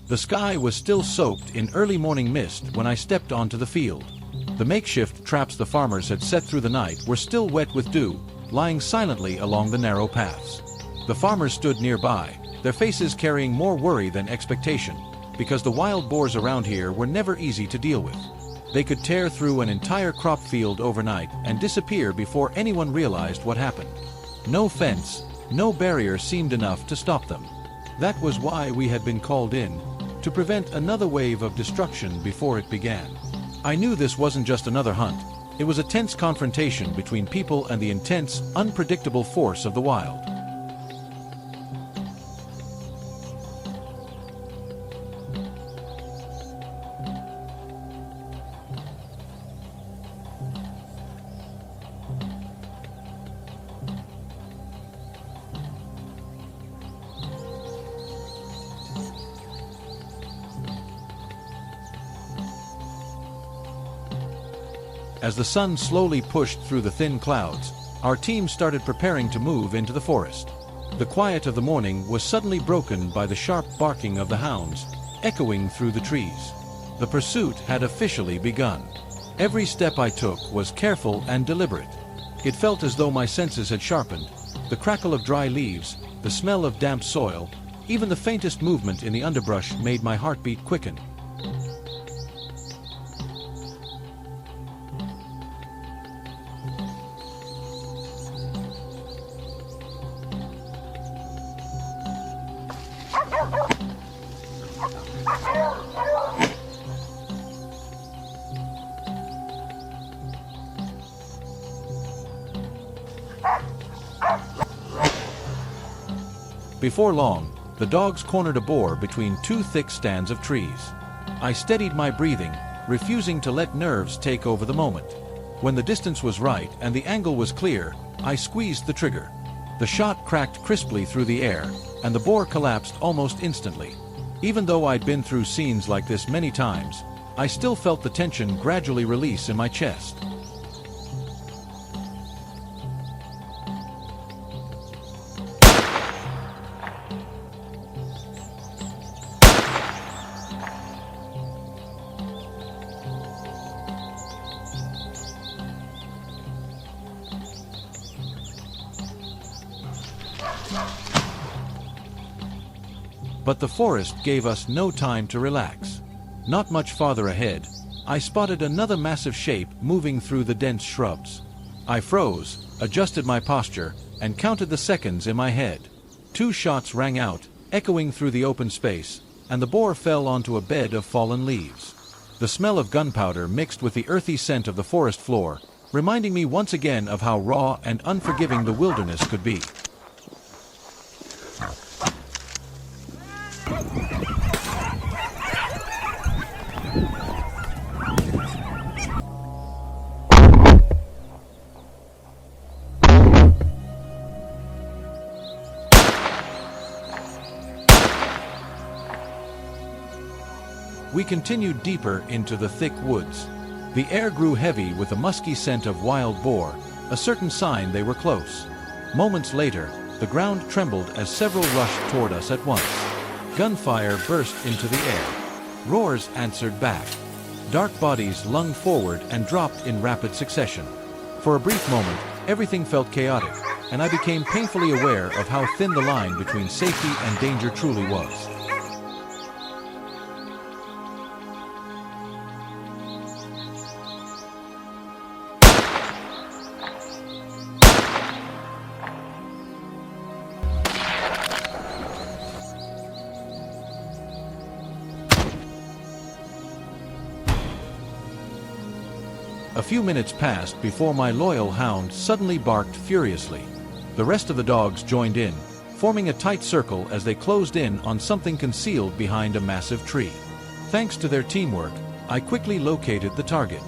The sky was still soaked in early morning mist when I stepped onto the field. The makeshift traps the farmers had set through the night were still wet with dew, lying silently along the narrow paths. The farmers stood nearby, their faces carrying more worry than expectation, because the wild boars around here were never easy to deal with. They could tear through an entire crop field overnight and disappear before anyone realized what happened. No fence, no barrier seemed enough to stop them. That was why we had been called in, to prevent another wave of destruction before it began. I knew this wasn't just another hunt. It was a tense confrontation between people and the intense, unpredictable force of the wild. As the sun slowly pushed through the thin clouds, our team started preparing to move into the forest. The quiet of the morning was suddenly broken by the sharp barking of the hounds, echoing through the trees. The pursuit had officially begun. Every step I took was careful and deliberate. It felt as though my senses had sharpened. The crackle of dry leaves, the smell of damp soil, even the faintest movement in the underbrush made my heartbeat quicken. Before long, the dogs cornered a boar between two thick stands of trees. I steadied my breathing, refusing to let nerves take over the moment. When the distance was right and the angle was clear, I squeezed the trigger. The shot cracked crisply through the air, and the boar collapsed almost instantly. Even though I'd been through scenes like this many times, I still felt the tension gradually release in my chest. But the forest gave us no time to relax. Not much farther ahead, I spotted another massive shape moving through the dense shrubs. I froze, adjusted my posture, and counted the seconds in my head. 2 shots rang out, echoing through the open space, and the boar fell onto a bed of fallen leaves. The smell of gunpowder mixed with the earthy scent of the forest floor, reminding me once again of how raw and unforgiving the wilderness could be. We continued deeper into the thick woods. The air grew heavy with the musky scent of wild boar, a certain sign they were close. Moments later, the ground trembled as several rushed toward us at once. Gunfire burst into the air. Roars answered back. Dark bodies lunged forward and dropped in rapid succession. For a brief moment, everything felt chaotic, and I became painfully aware of how thin the line between safety and danger truly was. A few minutes passed before my loyal hound suddenly barked furiously. The rest of the dogs joined in, forming a tight circle as they closed in on something concealed behind a massive tree. Thanks to their teamwork, I quickly located the target.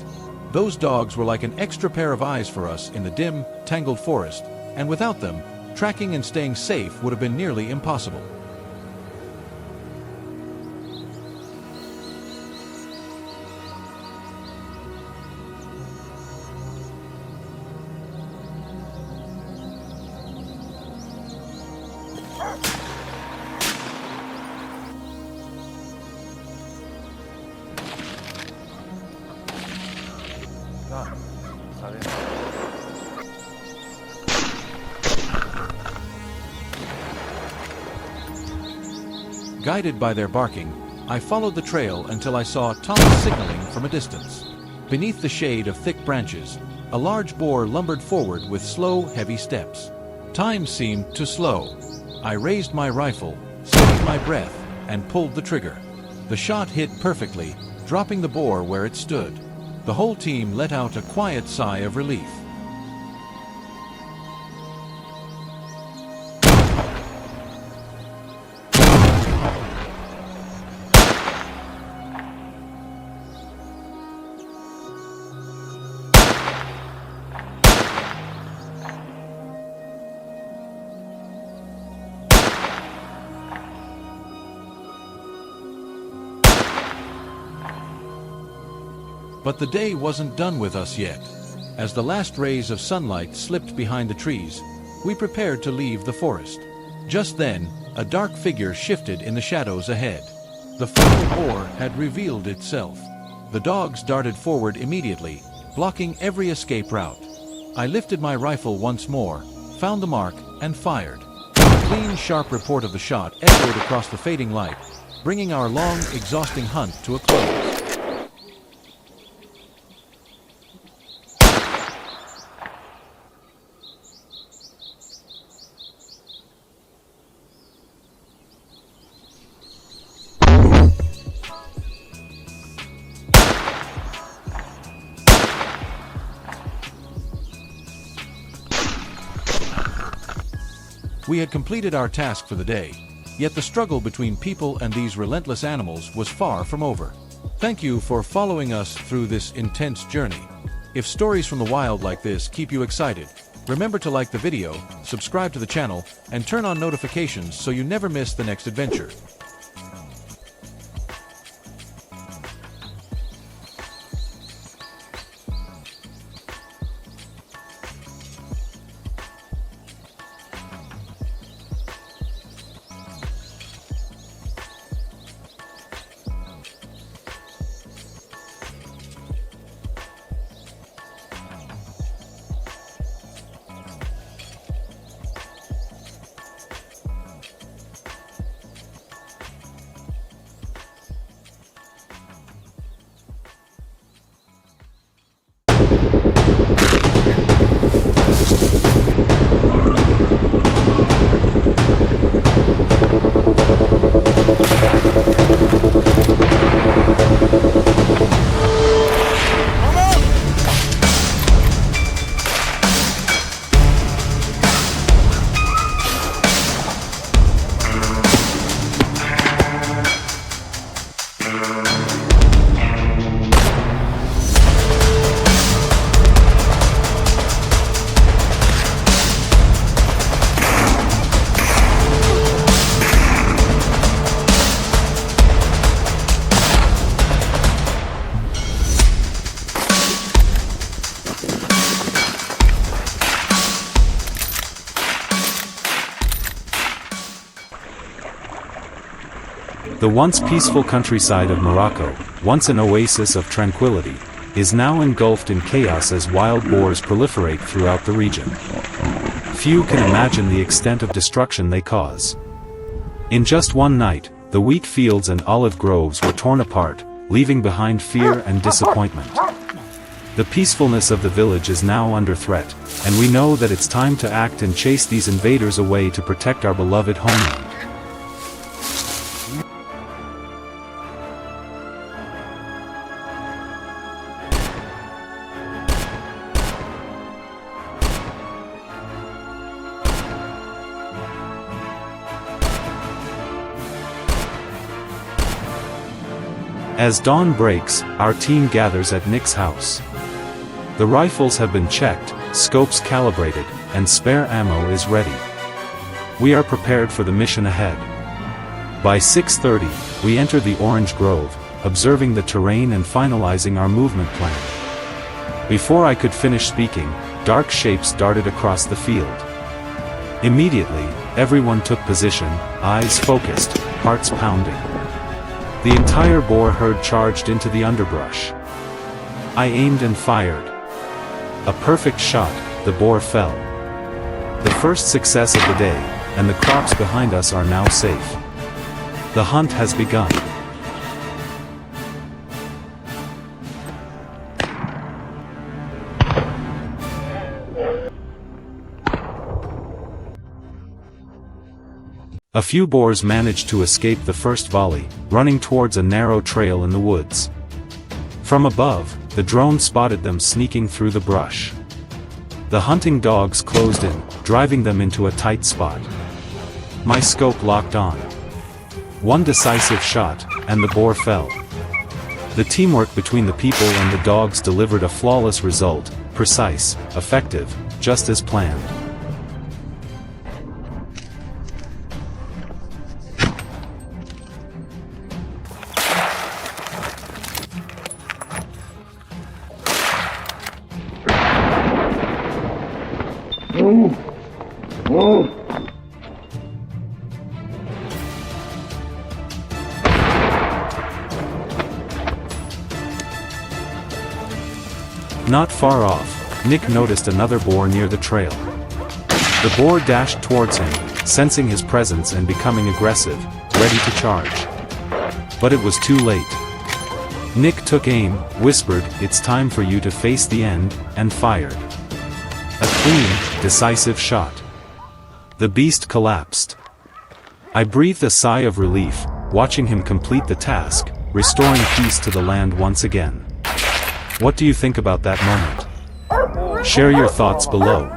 Those dogs were like an extra pair of eyes for us in the dim, tangled forest, and without them, tracking and staying safe would have been nearly impossible. Guided by their barking, I followed the trail until I saw Thomas signaling from a distance. Beneath the shade of thick branches, a large boar lumbered forward with slow, heavy steps. Time seemed to slow. I raised my rifle, steadied my breath, and pulled the trigger. The shot hit perfectly, dropping the boar where it stood. The whole team let out a quiet sigh of relief. But the day wasn't done with us yet. As the last rays of sunlight slipped behind the trees, we prepared to leave the forest. Just then, a dark figure shifted in the shadows ahead. The final boar had revealed itself. The dogs darted forward immediately, blocking every escape route. I lifted my rifle once more, found the mark, and fired. A clean, sharp report of the shot echoed across the fading light, bringing our long, exhausting hunt to a close. We had completed our task for the day, yet the struggle between people and these relentless animals was far from over. Thank you for following us through this intense journey. If stories from the wild like this keep you excited, remember to like the video, subscribe to the channel, and turn on notifications so you never miss the next adventure. The once peaceful countryside of Morocco, once an oasis of tranquility, is now engulfed in chaos as wild boars proliferate throughout the region. Few can imagine the extent of destruction they cause. In just one night, the wheat fields and olive groves were torn apart, leaving behind fear and disappointment. The peacefulness of the village is now under threat, and we know that it's time to act and chase these invaders away to protect our beloved homeland. As dawn breaks, our team gathers at Nick's house. The rifles have been checked, scopes calibrated, and spare ammo is ready. We are prepared for the mission ahead. By 6:30, we enter the orange grove, observing the terrain and finalizing our movement plan. Before I could finish speaking, dark shapes darted across the field. Immediately, everyone took position, eyes focused, hearts pounding. The entire boar herd charged into the underbrush. I aimed and fired. A perfect shot, the boar fell. The first success of the day, and the crops behind us are now safe. The hunt has begun. A few boars managed to escape the first volley, running towards a narrow trail in the woods. From above, the drone spotted them sneaking through the brush. The hunting dogs closed in, driving them into a tight spot. My scope locked on. One decisive shot, and the boar fell. The teamwork between the people and the dogs delivered a flawless result, precise, effective, just as planned. Not far off, Nick noticed another boar near the trail. The boar dashed towards him, sensing his presence and becoming aggressive, ready to charge. But it was too late. Nick took aim, whispered, "It's time for you to face the end," and fired. A clean, decisive shot. The beast collapsed. I breathed a sigh of relief, watching him complete the task, restoring peace to the land once again. What do you think about that moment? Share your thoughts below.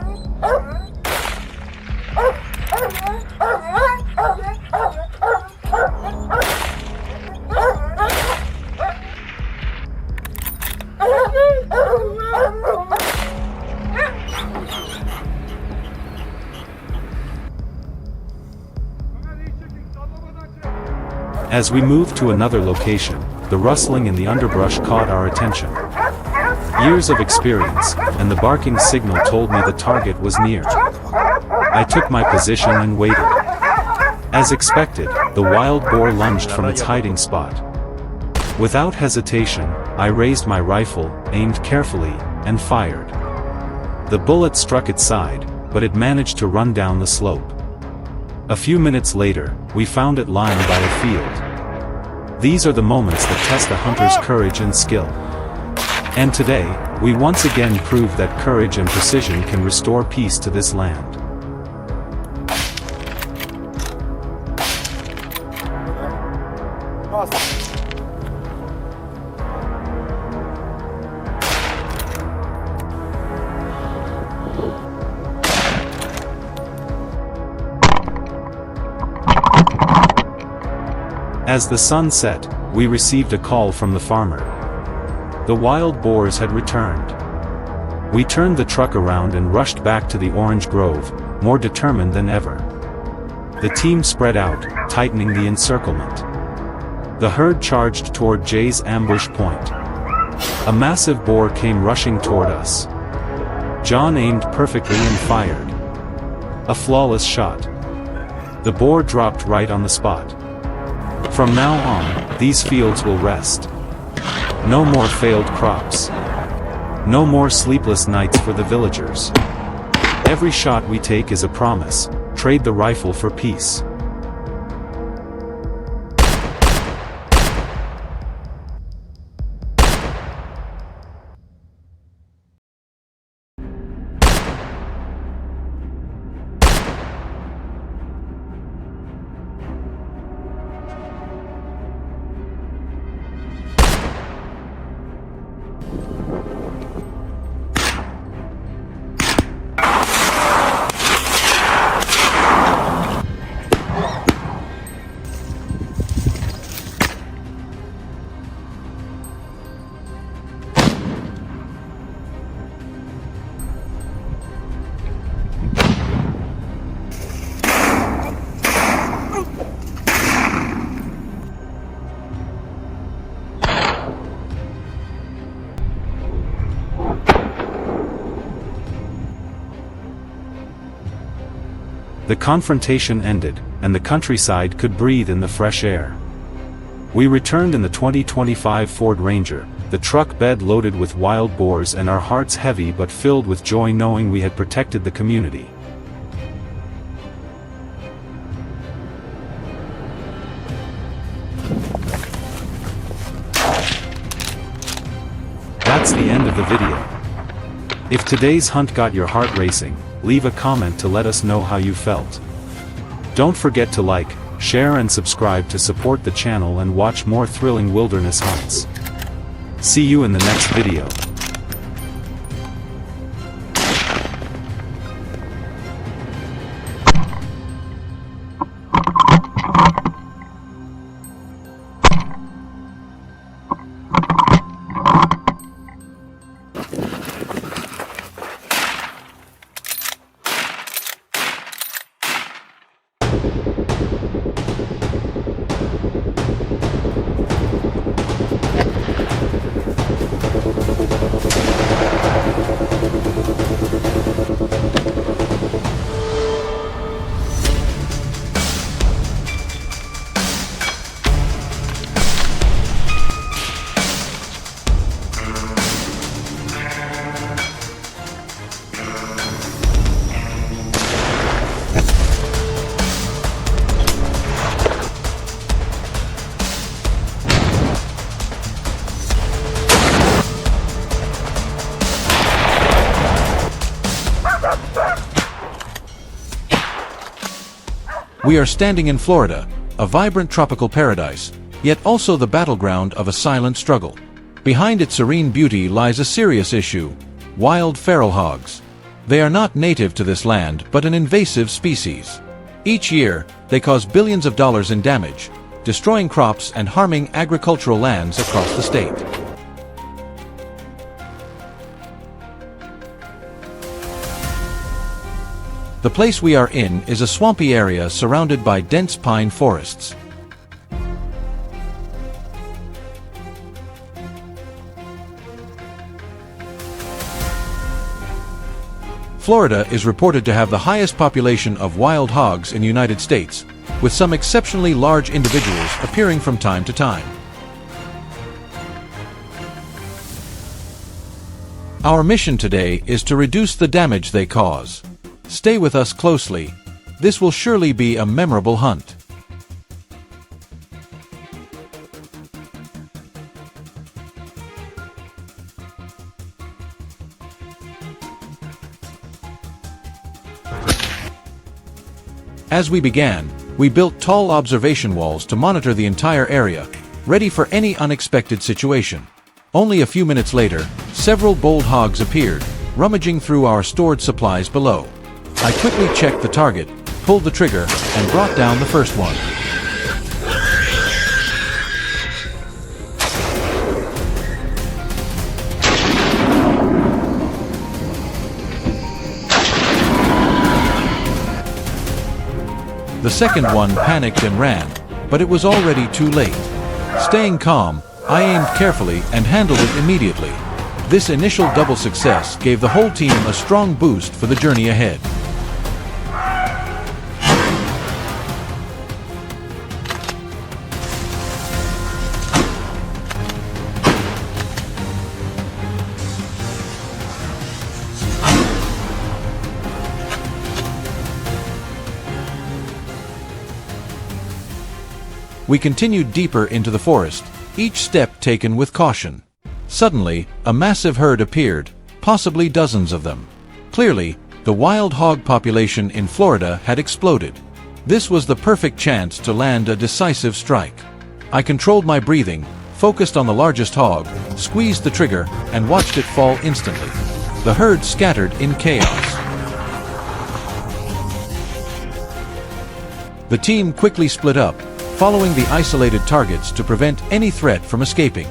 As we moved to another location, the rustling in the underbrush caught our attention. Years of experience, and the barking signal told me the target was near. I took my position and waited. As expected, the wild boar lunged from its hiding spot. Without hesitation, I raised my rifle, aimed carefully, and fired. The bullet struck its side, but it managed to run down the slope. A few minutes later, we found it lying by a field. These are the moments that test a hunter's courage and skill. And today, we once again proved that courage and precision can restore peace to this land. As the sun set, we received a call from the farmer. The wild boars had returned. We turned the truck around and rushed back to the orange grove, more determined than ever. The team spread out, tightening the encirclement. The herd charged toward Jay's ambush point. A massive boar came rushing toward us. John aimed perfectly and fired. A flawless shot. The boar dropped right on the spot. From now on, these fields will rest. No more failed crops. No more sleepless nights for the villagers. Every shot we take is a promise. Trade the rifle for peace. The confrontation ended, and the countryside could breathe in the fresh air. We returned in the 2025 Ford Ranger, the truck bed loaded with wild boars, and our hearts heavy but filled with joy knowing we had protected the community. That's the end of the video. If today's hunt got your heart racing, leave a comment to let us know how you felt. Don't forget to like, share and subscribe to support the channel and watch more thrilling wilderness hunts. See you in the next video. We are standing in Florida, a vibrant tropical paradise, yet also the battleground of a silent struggle. Behind its serene beauty lies a serious issue: wild feral hogs. They are not native to this land but an invasive species. Each year, they cause billions of dollars in damage, destroying crops and harming agricultural lands across the state. The place we are in is a swampy area surrounded by dense pine forests. Florida is reported to have the highest population of wild hogs in the United States, with some exceptionally large individuals appearing from time to time. Our mission today is to reduce the damage they cause. Stay with us closely. This will surely be a memorable hunt. As we began, we built tall observation walls to monitor the entire area, ready for any unexpected situation. Only a few minutes later, several bold hogs appeared, rummaging through our stored supplies below. I quickly checked the target, pulled the trigger, and brought down the first one. The second one panicked and ran, but it was already too late. Staying calm, I aimed carefully and handled it immediately. This initial double success gave the whole team a strong boost for the journey ahead. We continued deeper into the forest, each step taken with caution. Suddenly, a massive herd appeared, possibly dozens of them. Clearly, the wild hog population in Florida had exploded. This was the perfect chance to land a decisive strike. I controlled my breathing, focused on the largest hog, squeezed the trigger, and watched it fall instantly. The herd scattered in chaos. The team quickly split up, following the isolated targets to prevent any threat from escaping.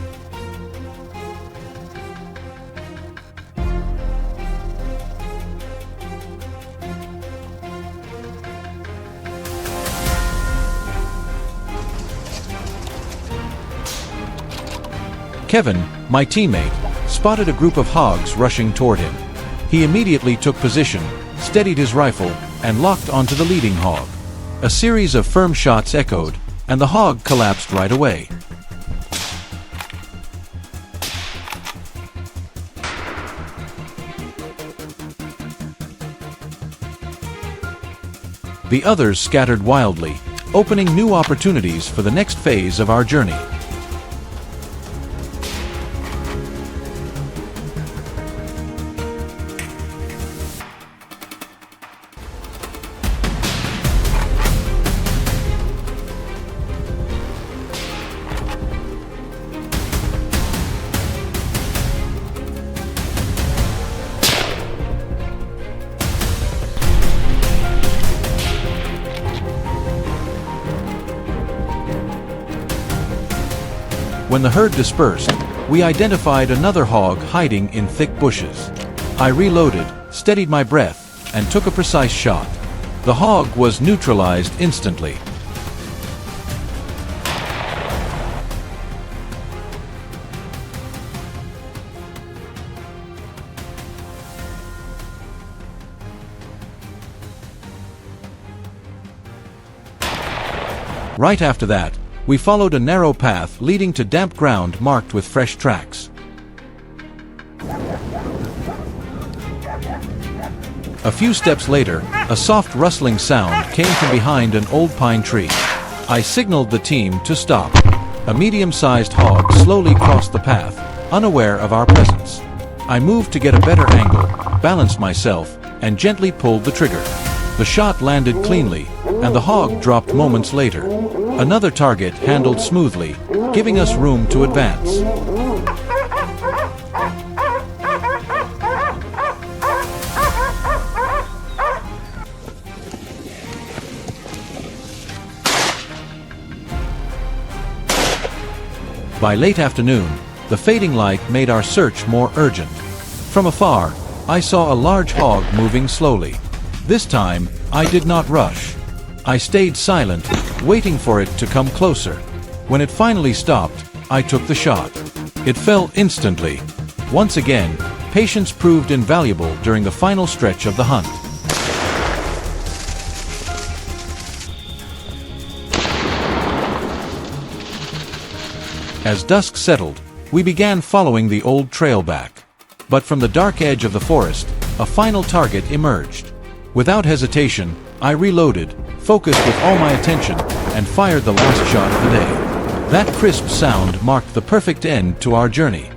Kevin, my teammate, spotted a group of hogs rushing toward him. He immediately took position, steadied his rifle, and locked onto the leading hog. A series of firm shots echoed, and the hog collapsed right away. The others scattered wildly, opening new opportunities for the next phase of our journey. When the herd dispersed, we identified another hog hiding in thick bushes. I reloaded, steadied my breath, and took a precise shot. The hog was neutralized instantly. Right after that, we followed a narrow path leading to damp ground marked with fresh tracks. A few steps later, a soft rustling sound came from behind an old pine tree. I signaled the team to stop. A medium-sized hog slowly crossed the path, unaware of our presence. I moved to get a better angle, balanced myself, and gently pulled the trigger. The shot landed cleanly, and the hog dropped moments later. Another target handled smoothly, giving us room to advance. By late afternoon, the fading light made our search more urgent. From afar, I saw a large hog moving slowly. This time, I did not rush. I stayed silent, waiting for it to come closer. When it finally stopped, I took the shot. It fell instantly. Once again, patience proved invaluable during the final stretch of the hunt. As dusk settled, we began following the old trail back. But from the dark edge of the forest, a final target emerged. Without hesitation, I reloaded, focused with all my attention, and fired the last shot of the day. That crisp sound marked the perfect end to our journey.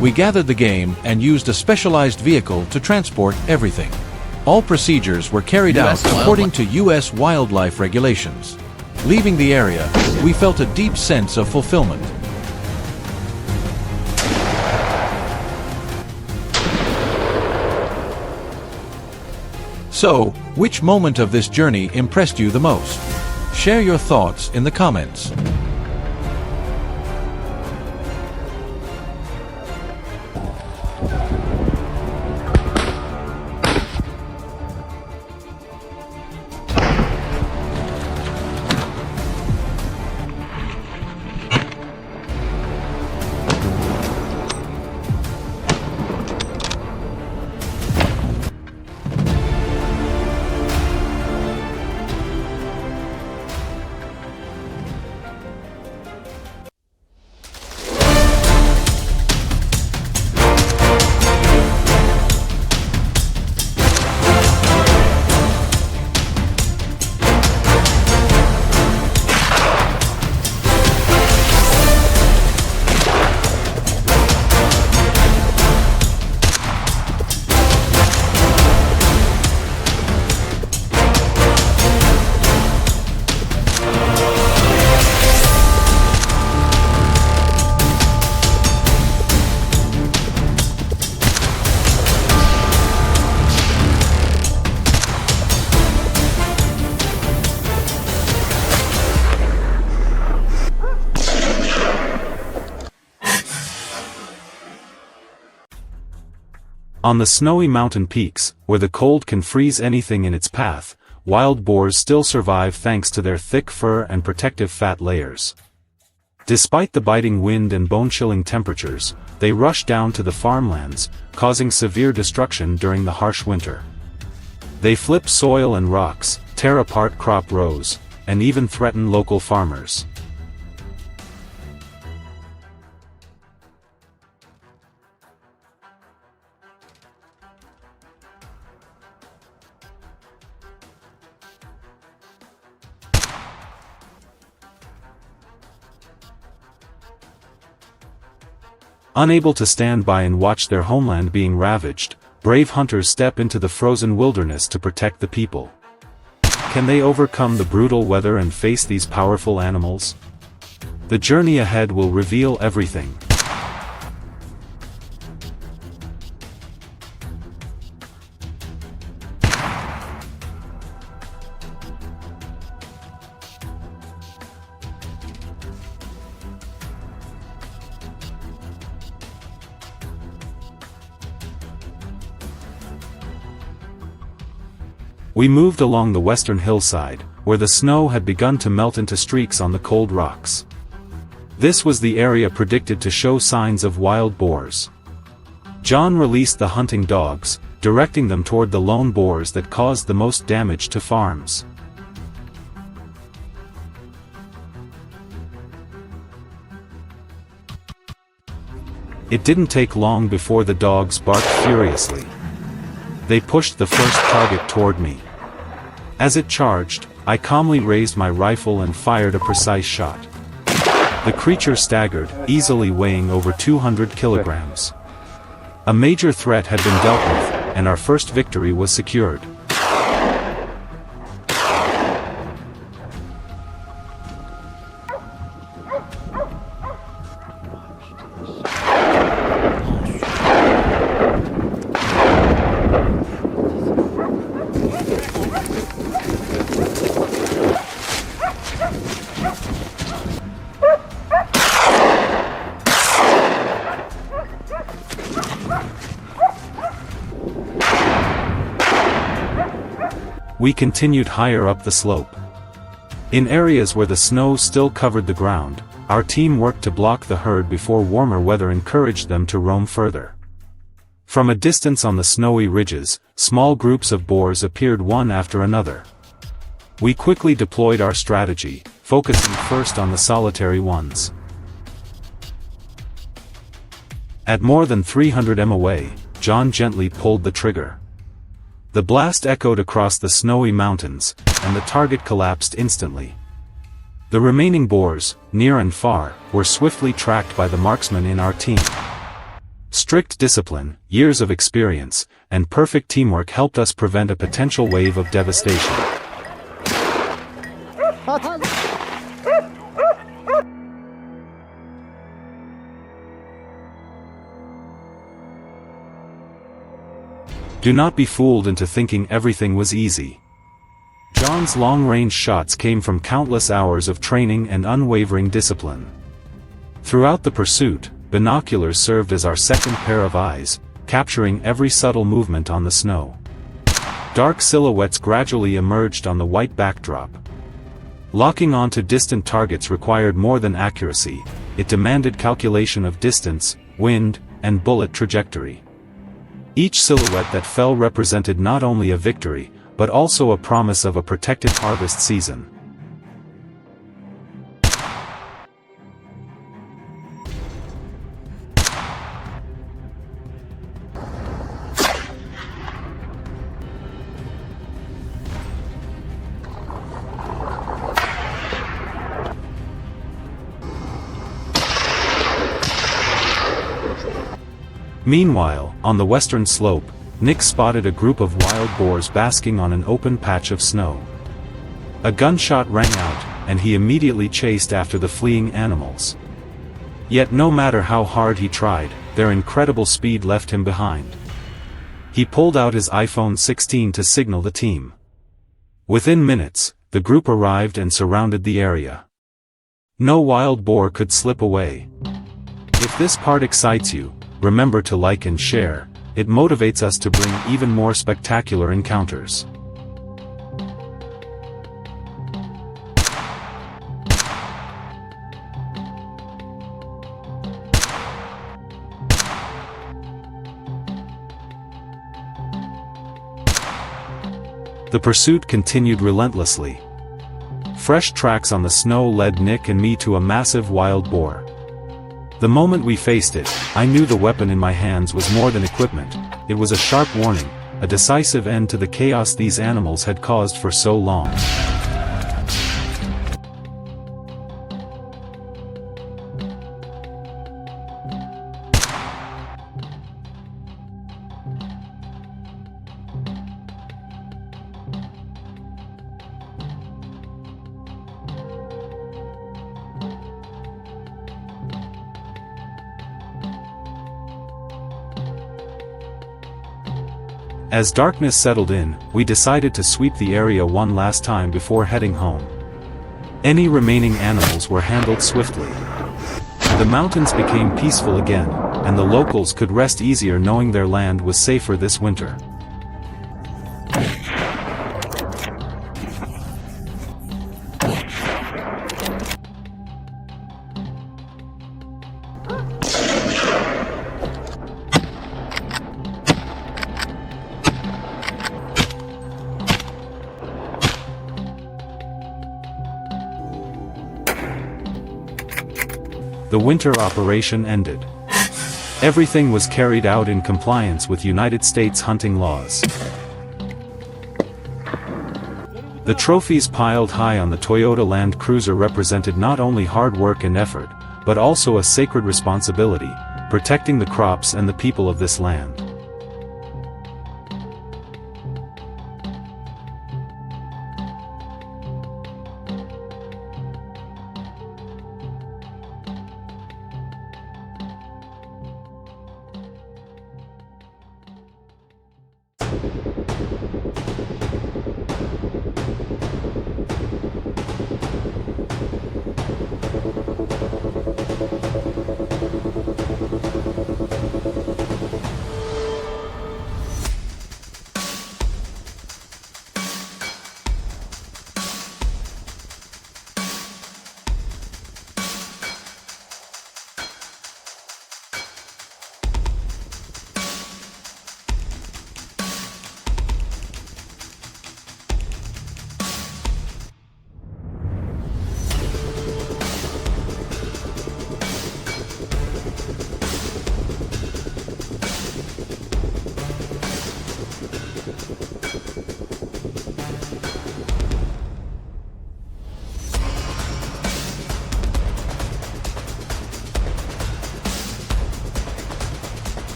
We gathered the game and used a specialized vehicle to transport everything. All procedures were carried out according to U.S. wildlife regulations. Leaving the area, we felt a deep sense of fulfillment. So, which moment of this journey impressed you the most? Share your thoughts in the comments. On the snowy mountain peaks, where the cold can freeze anything in its path, wild boars still survive thanks to their thick fur and protective fat layers. Despite the biting wind and bone-chilling temperatures, they rush down to the farmlands, causing severe destruction during the harsh winter. They flip soil and rocks, tear apart crop rows, and even threaten local farmers. Unable to stand by and watch their homeland being ravaged, brave hunters step into the frozen wilderness to protect the people. Can they overcome the brutal weather and face these powerful animals? The journey ahead will reveal everything. We moved along the western hillside, where the snow had begun to melt into streaks on the cold rocks. This was the area predicted to show signs of wild boars. John released the hunting dogs, directing them toward the lone boars that caused the most damage to farms. It didn't take long before the dogs barked furiously. They pushed the first target toward me. As it charged, I calmly raised my rifle and fired a precise shot. The creature staggered, easily weighing over 200 kilograms. A major threat had been dealt with, and our first victory was secured. We continued higher up the slope. In areas where the snow still covered the ground, our team worked to block the herd before warmer weather encouraged them to roam further. From a distance on the snowy ridges, small groups of boars appeared one after another. We quickly deployed our strategy, focusing first on the solitary ones. At more than 300 m away, John gently pulled the trigger. The blast echoed across the snowy mountains, and the target collapsed instantly. The remaining boars, near and far, were swiftly tracked by the marksmen in our team. Strict discipline, years of experience, and perfect teamwork helped us prevent a potential wave of devastation. Do not be fooled into thinking everything was easy. John's long-range shots came from countless hours of training and unwavering discipline. Throughout the pursuit, binoculars served as our second pair of eyes, capturing every subtle movement on the snow. Dark silhouettes gradually emerged on the white backdrop. Locking onto distant targets required more than accuracy, it demanded calculation of distance, wind, and bullet trajectory. Each silhouette that fell represented not only a victory, but also a promise of a protected harvest season. Meanwhile, on the western slope, Nick spotted a group of wild boars basking on an open patch of snow. A gunshot rang out, and he immediately chased after the fleeing animals. Yet no matter how hard he tried, their incredible speed left him behind. He pulled out his iPhone 16 to signal the team. Within minutes, the group arrived and surrounded the area. No wild boar could slip away. If this part excites you, remember to like and share. it motivates us to bring even more spectacular encounters. The pursuit continued relentlessly. Fresh tracks on the snow led Nick and me to a massive wild boar. The moment we faced it, I knew the weapon in my hands was more than equipment. It was a sharp warning, a decisive end to the chaos these animals had caused for so long. As darkness settled in, we decided to sweep the area one last time before heading home. Any remaining animals were handled swiftly. The mountains became peaceful again, and the locals could rest easier knowing their land was safer this winter. The winter operation ended. Everything was carried out in compliance with United States hunting laws. The trophies piled high on the Toyota Land Cruiser represented not only hard work and effort, but also a sacred responsibility, protecting the crops and the people of this land.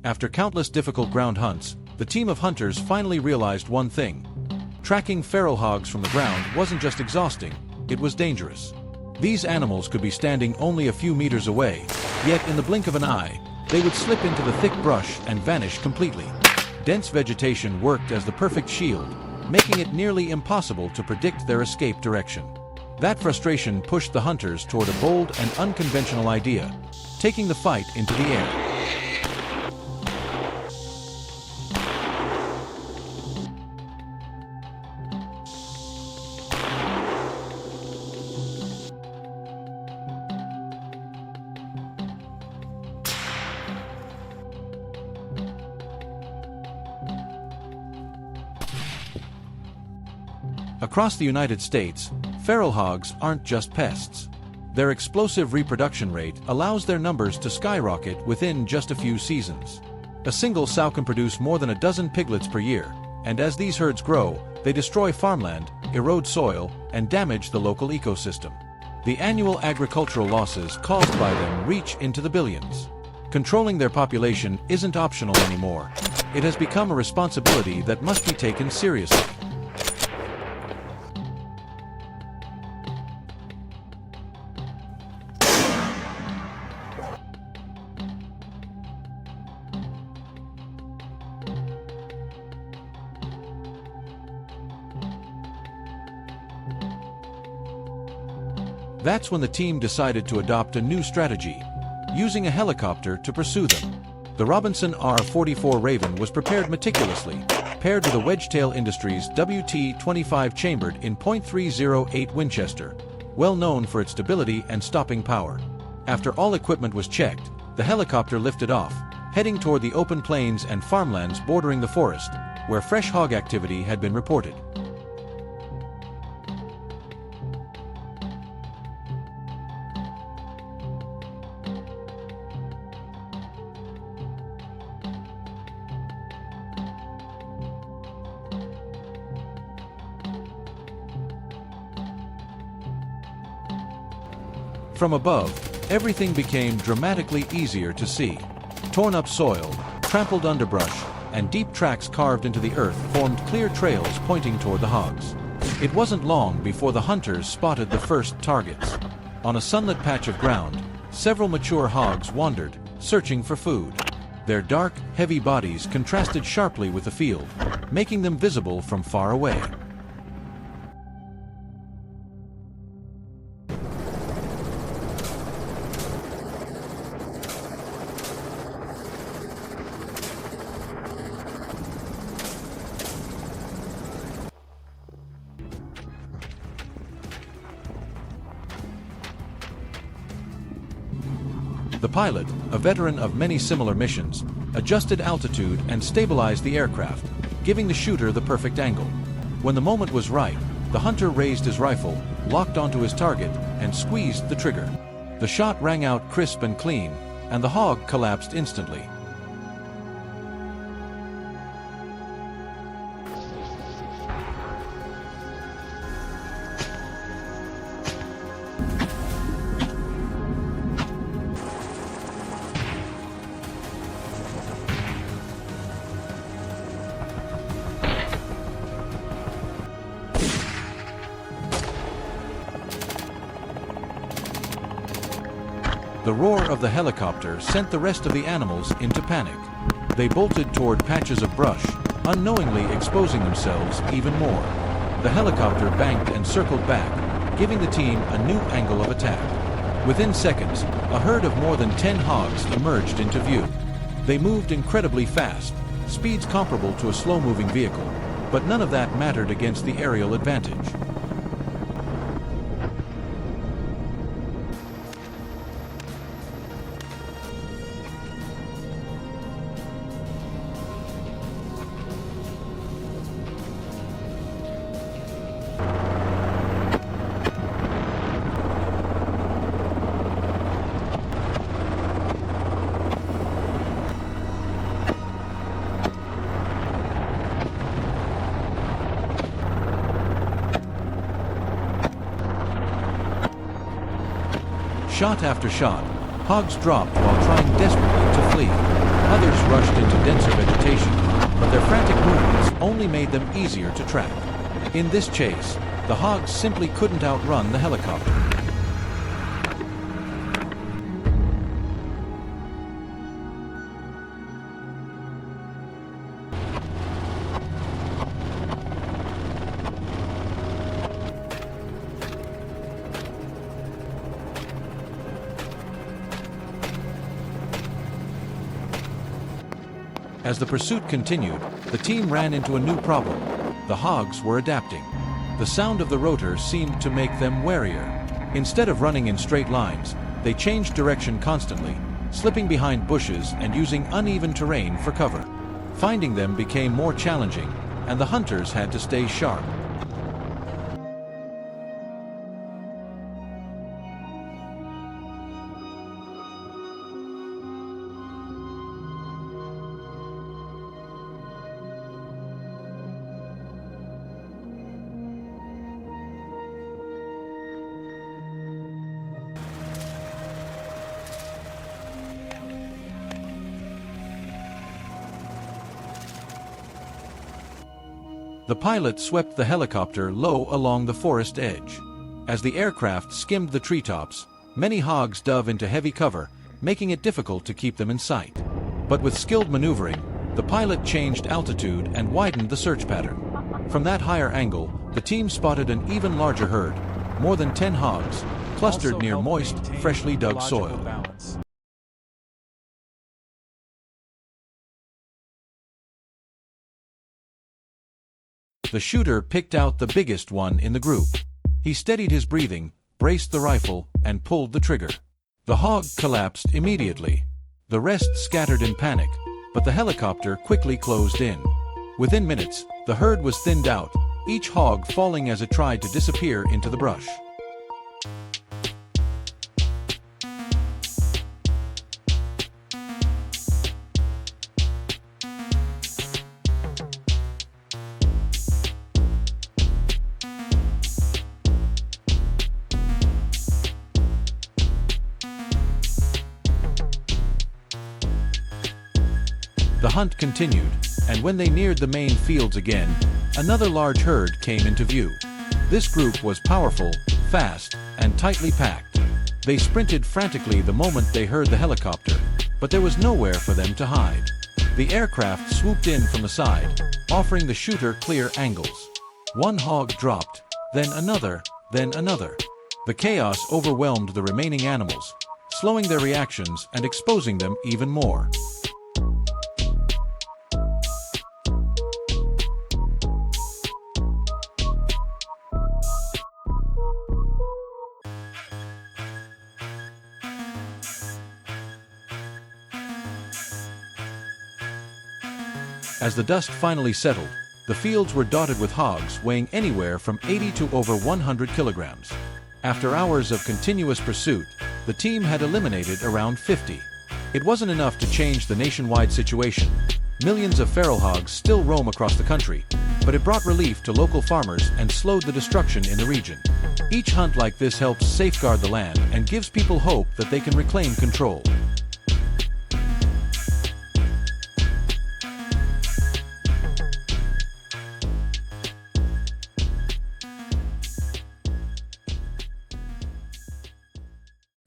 After countless difficult ground hunts, the team of hunters finally realized one thing. Tracking feral hogs from the ground wasn't just exhausting, it was dangerous. These animals could be standing only a few meters away, yet in the blink of an eye, they would slip into the thick brush and vanish completely. Dense vegetation worked as the perfect shield, making it nearly impossible to predict their escape direction. That frustration pushed the hunters toward a bold and unconventional idea, taking the fight into the air. Across the United States, feral hogs aren't just pests. Their explosive reproduction rate allows their numbers to skyrocket within just a few seasons. A single sow can produce more than a dozen piglets per year, and as these herds grow, they destroy farmland, erode soil, and damage the local ecosystem. The annual agricultural losses caused by them reach into the billions. Controlling their population isn't optional anymore. It has become a responsibility that must be taken seriously. That's when the team decided to adopt a new strategy, using a helicopter to pursue them. The Robinson R-44 Raven was prepared meticulously, paired with a Wedgetail Industries WT-25 chambered in .308 Winchester, well known for its stability and stopping power. After all equipment was checked, the helicopter lifted off, heading toward the open plains and farmlands bordering the forest, where fresh hog activity had been reported. From above, everything became dramatically easier to see. Torn-up soil, trampled underbrush, and deep tracks carved into the earth formed clear trails pointing toward the hogs. It wasn't long before the hunters spotted the first targets. On a sunlit patch of ground, several mature hogs wandered, searching for food. Their dark, heavy bodies contrasted sharply with the field, making them visible from far away. The pilot, a veteran of many similar missions, adjusted altitude and stabilized the aircraft, giving the shooter the perfect angle. When the moment was right, the hunter raised his rifle, locked onto his target, and squeezed the trigger. The shot rang out crisp and clean, and the hog collapsed instantly. The roar of the helicopter sent the rest of the animals into panic. They bolted toward patches of brush, unknowingly exposing themselves even more. The helicopter banked and circled back, giving the team a new angle of attack. Within seconds, a herd of more than 10 hogs emerged into view. They moved incredibly fast, speeds comparable to a slow-moving vehicle, but none of that mattered against the aerial advantage. Shot after shot, hogs dropped while trying desperately to flee. Others rushed into denser vegetation, but their frantic movements only made them easier to track. In this chase, the hogs simply couldn't outrun the helicopter. As the pursuit continued, the team ran into a new problem. The hogs were adapting. The sound of the rotor seemed to make them warier. Instead of running in straight lines, they changed direction constantly, slipping behind bushes and using uneven terrain for cover. Finding them became more challenging, and the hunters had to stay sharp. The pilot swept the helicopter low along the forest edge. As the aircraft skimmed the treetops, many hogs dove into heavy cover, making it difficult to keep them in sight. But with skilled maneuvering, the pilot changed altitude and widened the search pattern. From that higher angle, the team spotted an even larger herd, more than 10 hogs, clustered near moist, freshly dug soil. The shooter picked out the biggest one in the group. He steadied his breathing, braced the rifle, and pulled the trigger. The hog collapsed immediately. The rest scattered in panic, but the helicopter quickly closed in. Within minutes, the herd was thinned out, each hog falling as it tried to disappear into the brush. The hunt continued, and when they neared the main fields again, another large herd came into view. This group was powerful, fast, and tightly packed. They sprinted frantically the moment they heard the helicopter, but there was nowhere for them to hide. The aircraft swooped in from the side, offering the shooter clear angles. One hog dropped, then another, then another. The chaos overwhelmed the remaining animals, slowing their reactions and exposing them even more. As the dust finally settled, the fields were dotted with hogs weighing anywhere from 80 to over 100 kilograms. After hours of continuous pursuit, the team had eliminated around 50. It wasn't enough to change the nationwide situation. Millions of feral hogs still roam across the country, but it brought relief to local farmers and slowed the destruction in the region. Each hunt like this helps safeguard the land and gives people hope that they can reclaim control.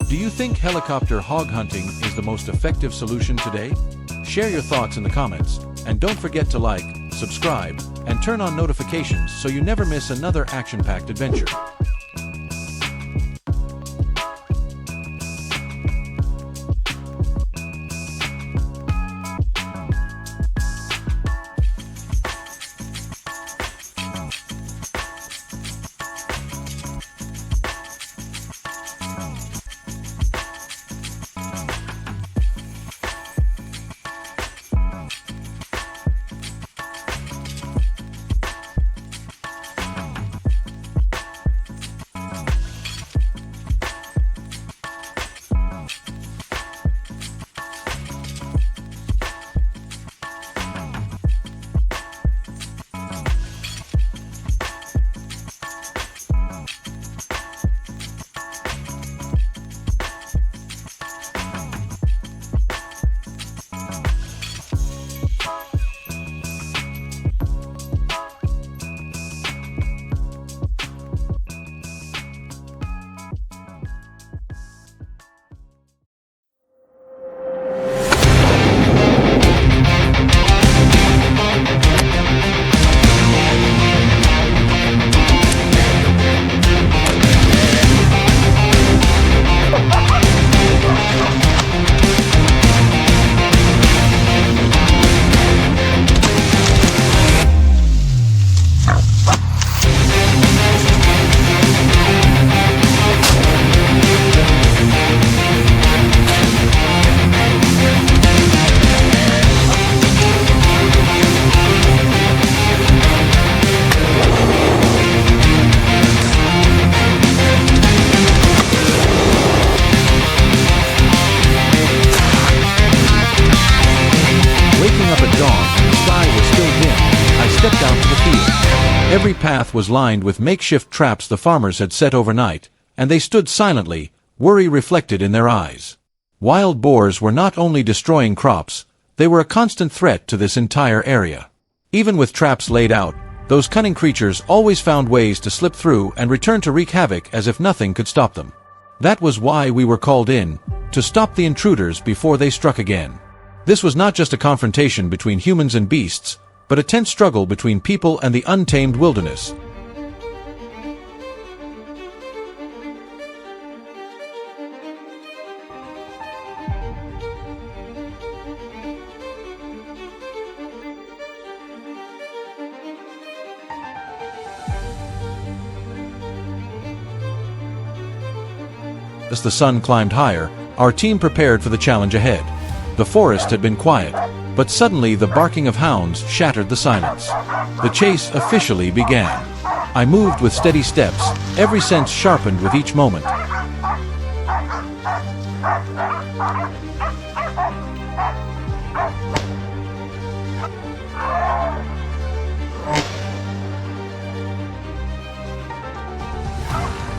Do you think helicopter hog hunting is the most effective solution today? Share your thoughts in the comments, and don't forget to like, subscribe, and turn on notifications so you never miss another action-packed adventure. Every path was lined with makeshift traps the farmers had set overnight, and they stood silently, worry reflected in their eyes. Wild boars were not only destroying crops, they were a constant threat to this entire area. Even with traps laid out, those cunning creatures always found ways to slip through and return to wreak havoc as if nothing could stop them. That was why we were called in, to stop the intruders before they struck again. This was not just a confrontation between humans and beasts, but a tense struggle between people and the untamed wilderness. As the sun climbed higher, our team prepared for the challenge ahead. The forest had been quiet, but suddenly the barking of hounds shattered the silence. The chase officially began. I moved with steady steps, every sense sharpened with each moment.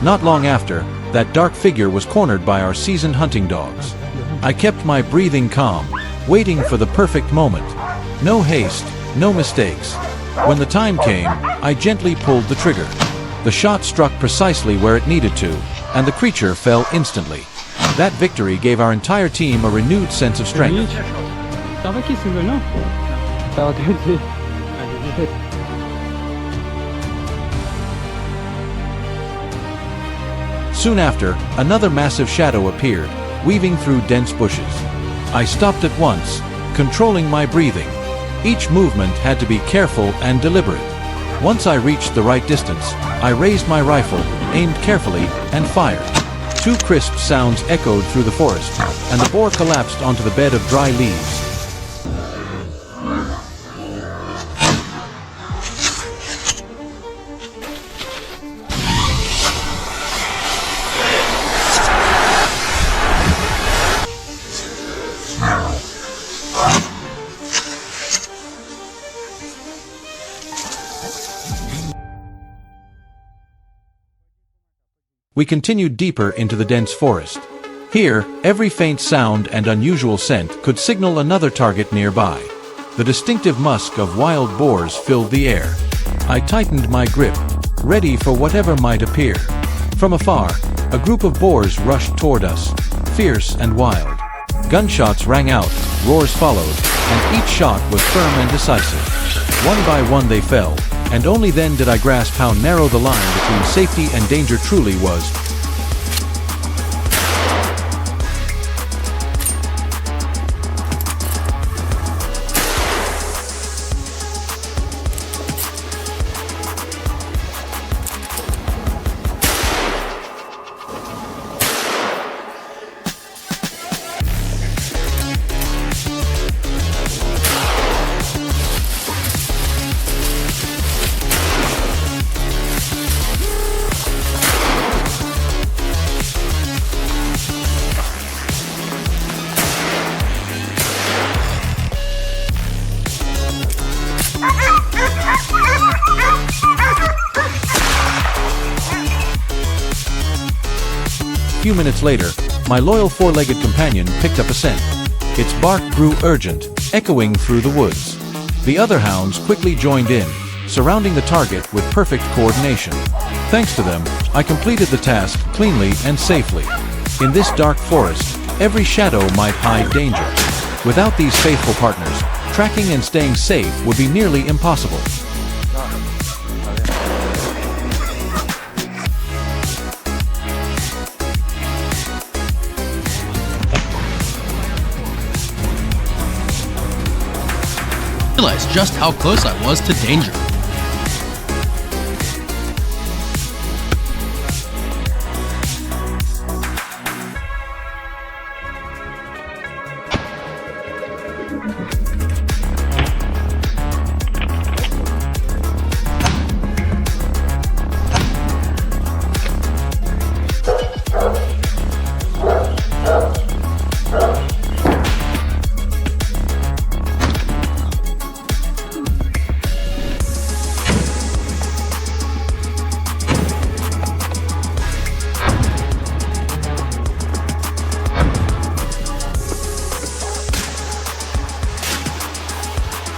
Not long after, that dark figure was cornered by our seasoned hunting dogs. I kept my breathing calm, waiting for the perfect moment. No haste, no mistakes. When the time came, I gently pulled the trigger. The shot struck precisely where it needed to, and the creature fell instantly. That victory gave our entire team a renewed sense of strength. Soon after, another massive shadow appeared, weaving through dense bushes. I stopped at once, controlling my breathing. Each movement had to be careful and deliberate. Once I reached the right distance, I raised my rifle, aimed carefully, and fired. Two crisp sounds echoed through the forest, and the boar collapsed onto the bed of dry leaves. We continued deeper into the dense forest. Here, every faint sound and unusual scent could signal another target nearby. The distinctive musk of wild boars filled the air. I tightened my grip, ready for whatever might appear. From afar, a group of boars rushed toward us, fierce and wild. Gunshots rang out, roars followed, and each shot was firm and decisive. One by one they fell, and only then did I grasp how narrow the line between safety and danger truly was. A few minutes later, my loyal four-legged companion picked up a scent. Its bark grew urgent, echoing through the woods. The other hounds quickly joined in, surrounding the target with perfect coordination. Thanks to them, I completed the task cleanly and safely. In this dark forest, every shadow might hide danger. Without these faithful partners, tracking and staying safe would be nearly impossible. I realized just how close I was to danger.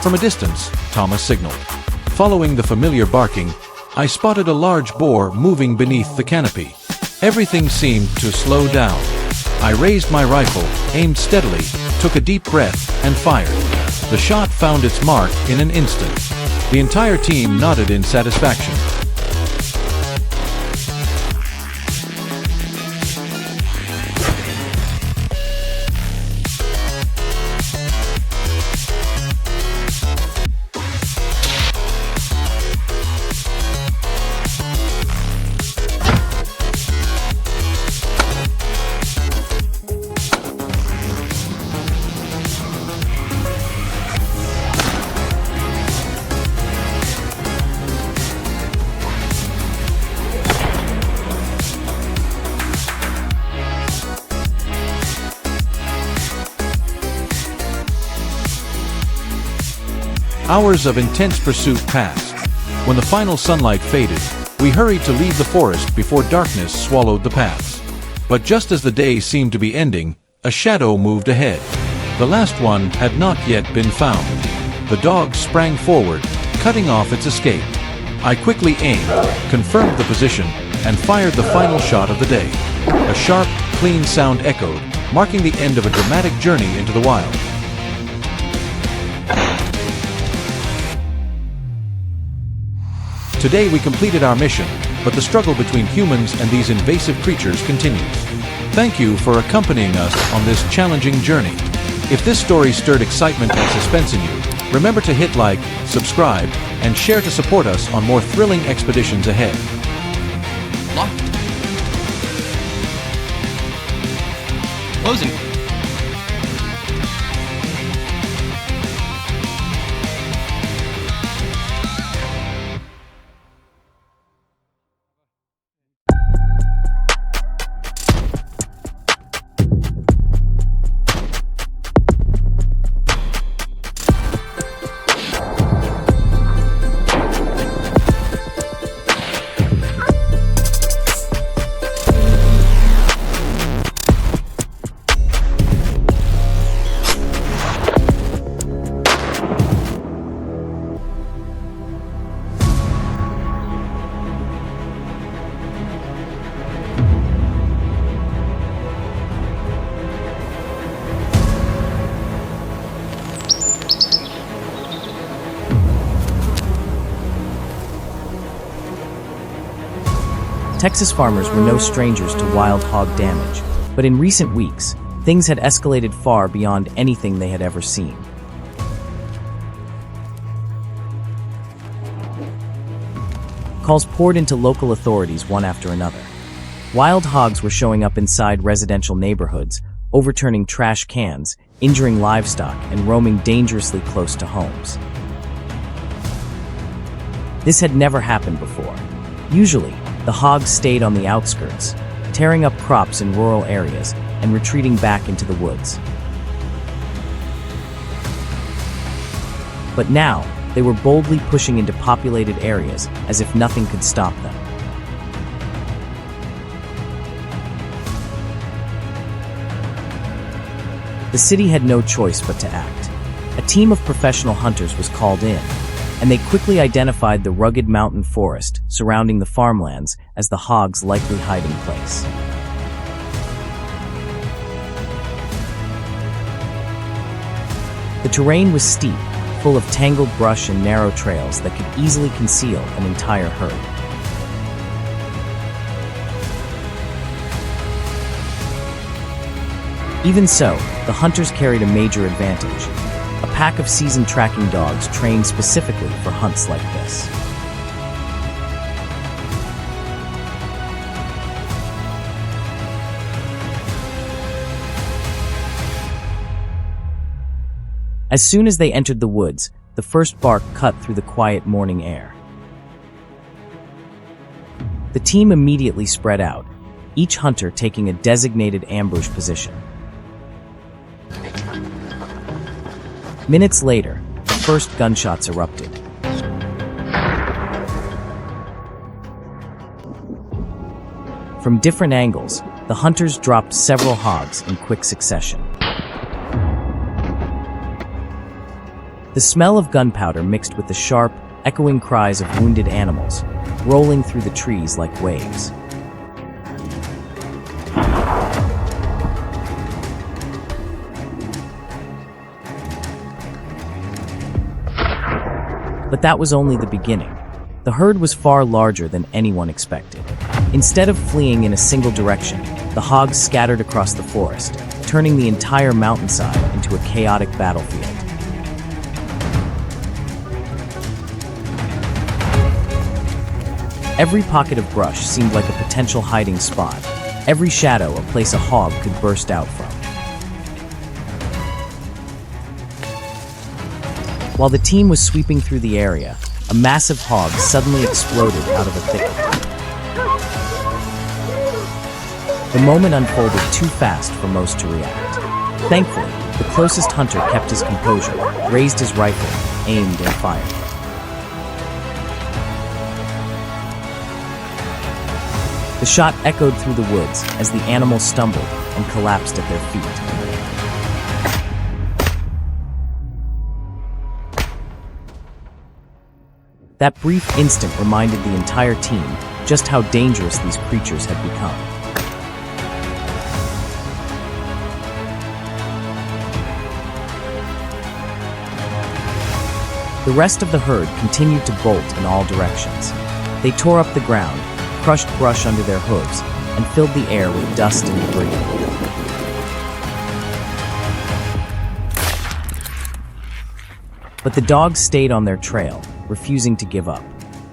From a distance, Thomas signaled. Following the familiar barking, I spotted a large boar moving beneath the canopy. Everything seemed to slow down. I raised my rifle, aimed steadily, took a deep breath, and fired. The shot found its mark in an instant. The entire team nodded in satisfaction. Hours of intense pursuit passed. When the final sunlight faded, we hurried to leave the forest before darkness swallowed the paths. But just as the day seemed to be ending, a shadow moved ahead. The last one had not yet been found. The dog sprang forward, cutting off its escape. I quickly aimed, confirmed the position, and fired the final shot of the day. A sharp, clean sound echoed, marking the end of a dramatic journey into the wild. Today we completed our mission, but the struggle between humans and these invasive creatures continues. Thank you for accompanying us on this challenging journey. If this story stirred excitement and suspense in you, remember to hit like, subscribe, and share to support us on more thrilling expeditions ahead. Locked. Closing. Texas farmers were no strangers to wild hog damage, but in recent weeks, things had escalated far beyond anything they had ever seen. Calls poured into local authorities one after another. Wild hogs were showing up inside residential neighborhoods, overturning trash cans, injuring livestock, and roaming dangerously close to homes. This had never happened before. Usually, the hogs stayed on the outskirts, tearing up crops in rural areas and retreating back into the woods. But now, they were boldly pushing into populated areas as if nothing could stop them. The city had no choice but to act. A team of professional hunters was called in, and they quickly identified the rugged mountain forest surrounding the farmlands as the hogs' likely hiding place. The terrain was steep, full of tangled brush and narrow trails that could easily conceal an entire herd. Even so, the hunters carried a major advantage. A pack of seasoned tracking dogs trained specifically for hunts like this. As soon as they entered the woods, the first bark cut through the quiet morning air. The team immediately spread out, each hunter taking a designated ambush position. Minutes later, the first gunshots erupted. From different angles, the hunters dropped several hogs in quick succession. The smell of gunpowder mixed with the sharp, echoing cries of wounded animals, rolling through the trees like waves. But that was only the beginning. The herd was far larger than anyone expected. Instead of fleeing in a single direction, the hogs scattered across the forest, turning the entire mountainside into a chaotic battlefield. Every pocket of brush seemed like a potential hiding spot, every shadow a place a hog could burst out from. While the team was sweeping through the area, a massive hog suddenly exploded out of a thicket. The moment unfolded too fast for most to react. Thankfully, the closest hunter kept his composure, raised his rifle, aimed, and fired. The shot echoed through the woods as the animal stumbled and collapsed at their feet. That brief instant reminded the entire team just how dangerous these creatures had become. The rest of the herd continued to bolt in all directions. They tore up the ground, crushed brush under their hooves, and filled the air with dust and debris. But the dogs stayed on their trail, refusing to give up.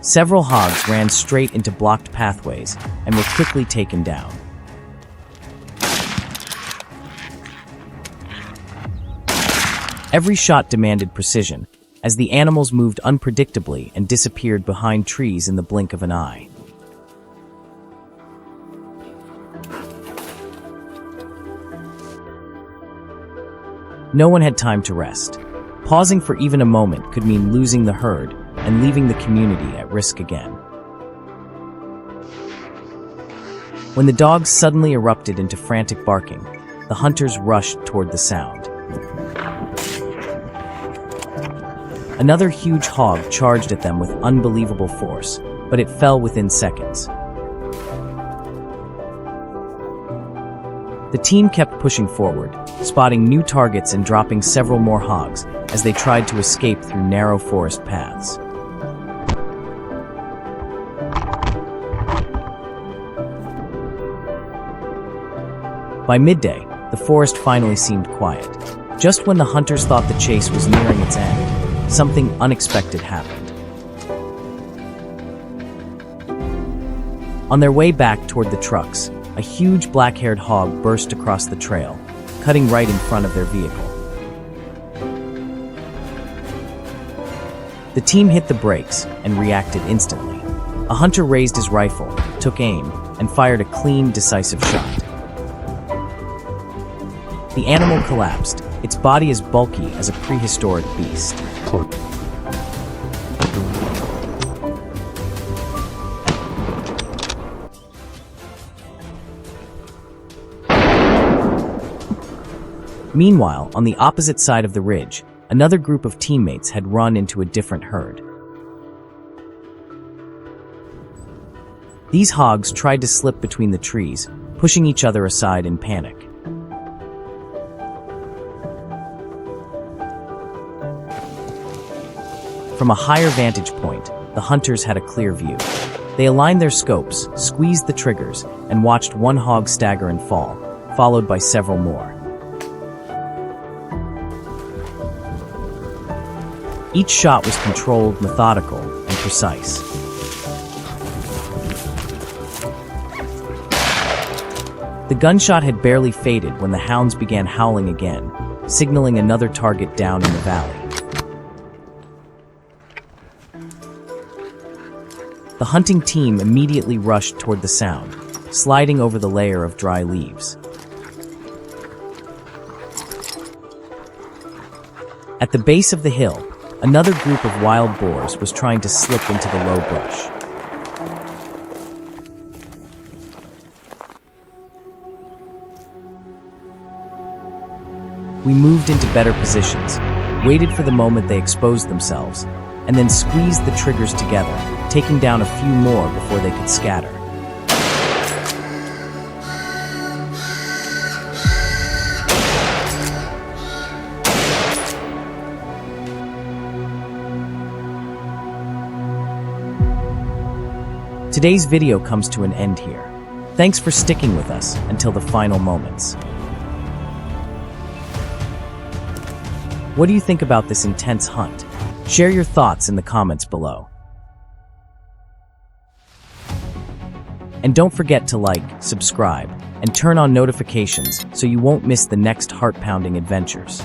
Several hogs ran straight into blocked pathways and were quickly taken down. Every shot demanded precision, as the animals moved unpredictably and disappeared behind trees in the blink of an eye. No one had time to rest. Pausing for even a moment could mean losing the herd and leaving the community at risk again. When the dogs suddenly erupted into frantic barking, the hunters rushed toward the sound. Another huge hog charged at them with unbelievable force, but it fell within seconds. The team kept pushing forward, spotting new targets and dropping several more hogs as they tried to escape through narrow forest paths. By midday, the forest finally seemed quiet. Just when the hunters thought the chase was nearing its end, something unexpected happened. On their way back toward the trucks, a huge black-haired hog burst across the trail, cutting right in front of their vehicle. The team hit the brakes and reacted instantly. A hunter raised his rifle, took aim, and fired a clean, decisive shot. The animal collapsed, its body as bulky as a prehistoric beast. Meanwhile, on the opposite side of the ridge, another group of teammates had run into a different herd. These hogs tried to slip between the trees, pushing each other aside in panic. From a higher vantage point, the hunters had a clear view. They aligned their scopes, squeezed the triggers, and watched one hog stagger and fall, followed by several more. Each shot was controlled, methodical, and precise. The gunshot had barely faded when the hounds began howling again, signaling another target down in the valley. The hunting team immediately rushed toward the sound, sliding over the layer of dry leaves. At the base of the hill, another group of wild boars was trying to slip into the low brush. We moved into better positions, waited for the moment they exposed themselves, and then squeezed the triggers together, taking down a few more before they could scatter. Today's video comes to an end here. Thanks for sticking with us until the final moments. What do you think about this intense hunt? Share your thoughts in the comments below. And don't forget to like, subscribe, and turn on notifications so you won't miss the next heart-pounding adventures.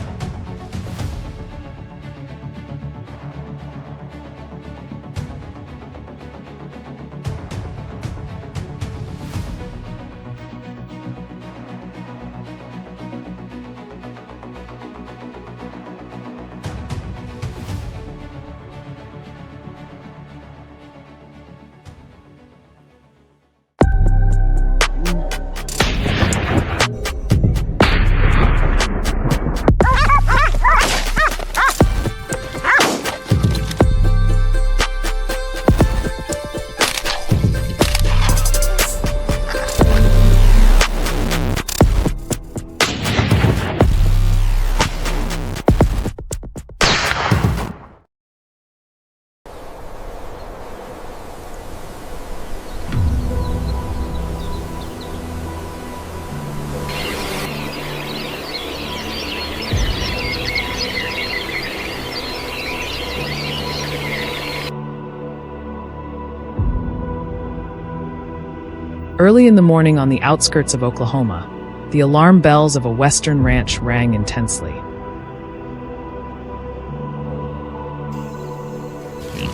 Early in the morning on the outskirts of Oklahoma, the alarm bells of a western ranch rang intensely.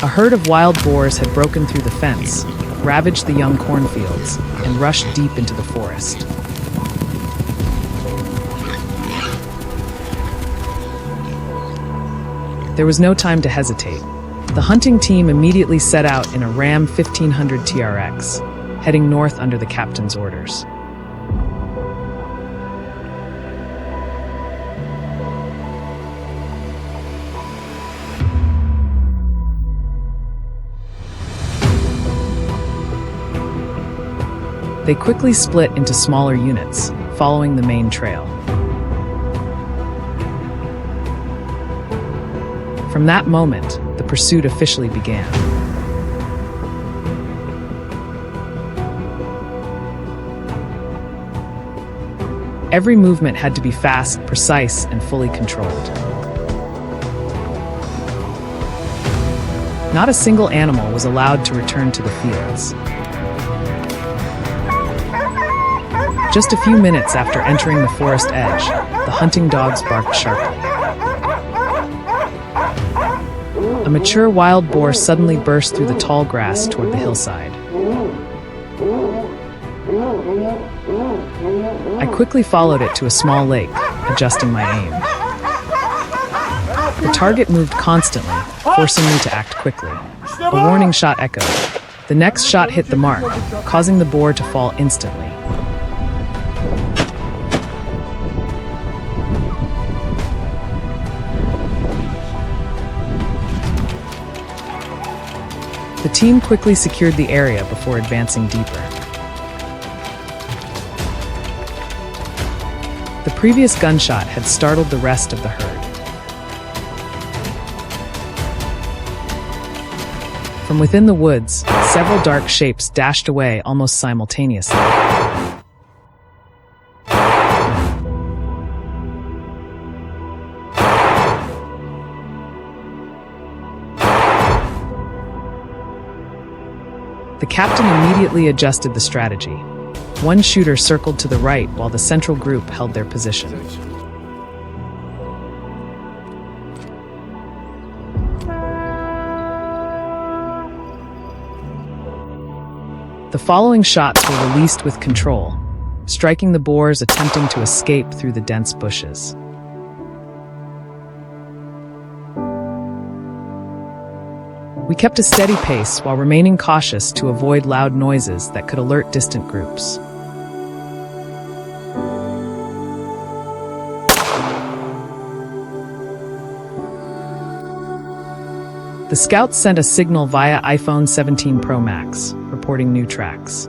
A herd of wild boars had broken through the fence, ravaged the young cornfields, and rushed deep into the forest. There was no time to hesitate. The hunting team immediately set out in a Ram 1500 TRX, heading north under the captain's orders. They quickly split into smaller units, following the main trail. From that moment, the pursuit officially began. Every movement had to be fast, precise, and fully controlled. Not a single animal was allowed to return to the fields. Just a few minutes after entering the forest edge, the hunting dogs barked sharply. A mature wild boar suddenly burst through the tall grass toward the hillside. I quickly followed it to a small lake, adjusting my aim. The target moved constantly, forcing me to act quickly. A warning shot echoed. The next shot hit the mark, causing the boar to fall instantly. The team quickly secured the area before advancing deeper. The previous gunshot had startled the rest of the herd. From within the woods, several dark shapes dashed away almost simultaneously. The captain immediately adjusted the strategy. One shooter circled to the right while the central group held their position. The following shots were released with control, striking the boars attempting to escape through the dense bushes. We kept a steady pace while remaining cautious to avoid loud noises that could alert distant groups. The scouts sent a signal via iPhone 17 Pro Max, reporting new tracks.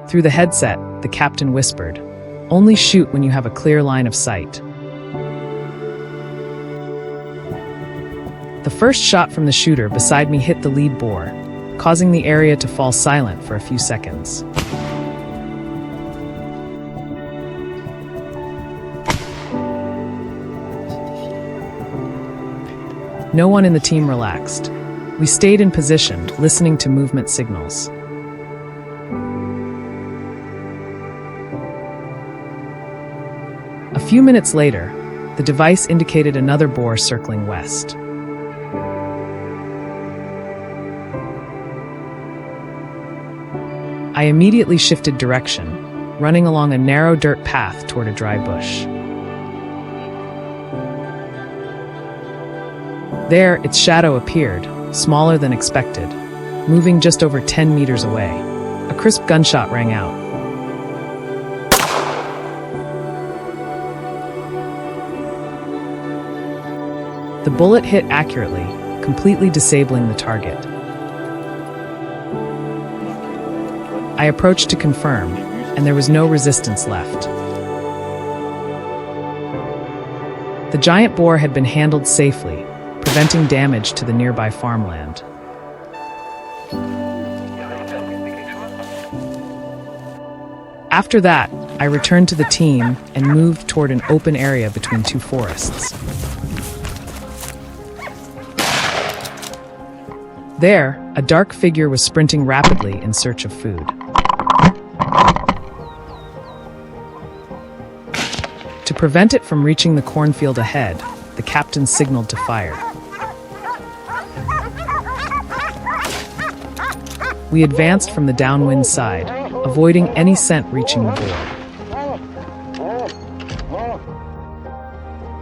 Through the headset, the captain whispered, "Only shoot when you have a clear line of sight." The first shot from the shooter beside me hit the lead boar, causing the area to fall silent for a few seconds. No one in the team relaxed. We stayed in position, listening to movement signals. A few minutes later, the device indicated another boar circling west. I immediately shifted direction, running along a narrow dirt path toward a dry bush. There, its shadow appeared, smaller than expected, moving just over 10 meters away. A crisp gunshot rang out. The bullet hit accurately, completely disabling the target. I approached to confirm, and there was no resistance left. The giant boar had been handled safely, preventing damage to the nearby farmland. After that, I returned to the team and moved toward an open area between two forests. There, a dark figure was sprinting rapidly in search of food. To prevent it from reaching the cornfield ahead, the captain signaled to fire. We advanced from the downwind side, avoiding any scent reaching the boar.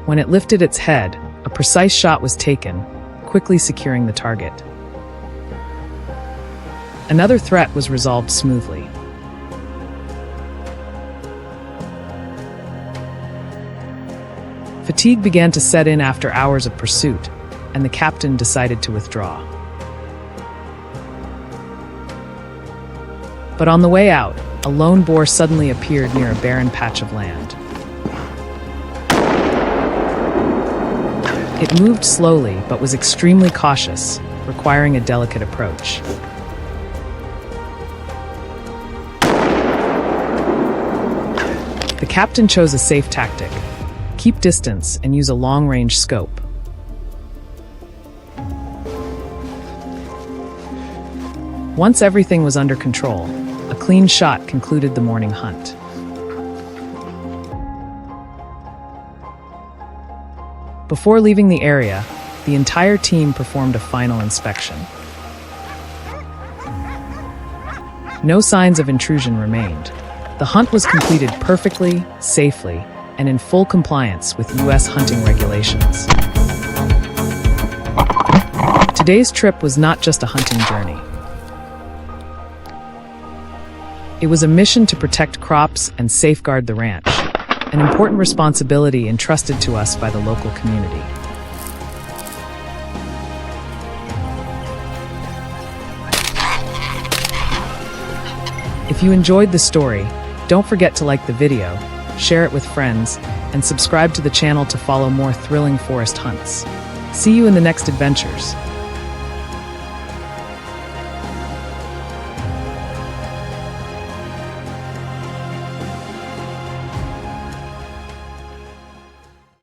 When it lifted its head, a precise shot was taken, quickly securing the target. Another threat was resolved smoothly. Fatigue began to set in after hours of pursuit, and the captain decided to withdraw. But on the way out, a lone boar suddenly appeared near a barren patch of land. It moved slowly but was extremely cautious, requiring a delicate approach. The captain chose a safe tactic: keep distance and use a long-range scope. Once everything was under control, a clean shot concluded the morning hunt. Before leaving the area, the entire team performed a final inspection. No signs of intrusion remained. The hunt was completed perfectly, safely, and in full compliance with U.S. hunting regulations. Today's trip was not just a hunting journey. It was a mission to protect crops and safeguard the ranch, an important responsibility entrusted to us by the local community. If you enjoyed the story, don't forget to like the video, share it with friends, and subscribe to the channel to follow more thrilling forest hunts. See you in the next adventures.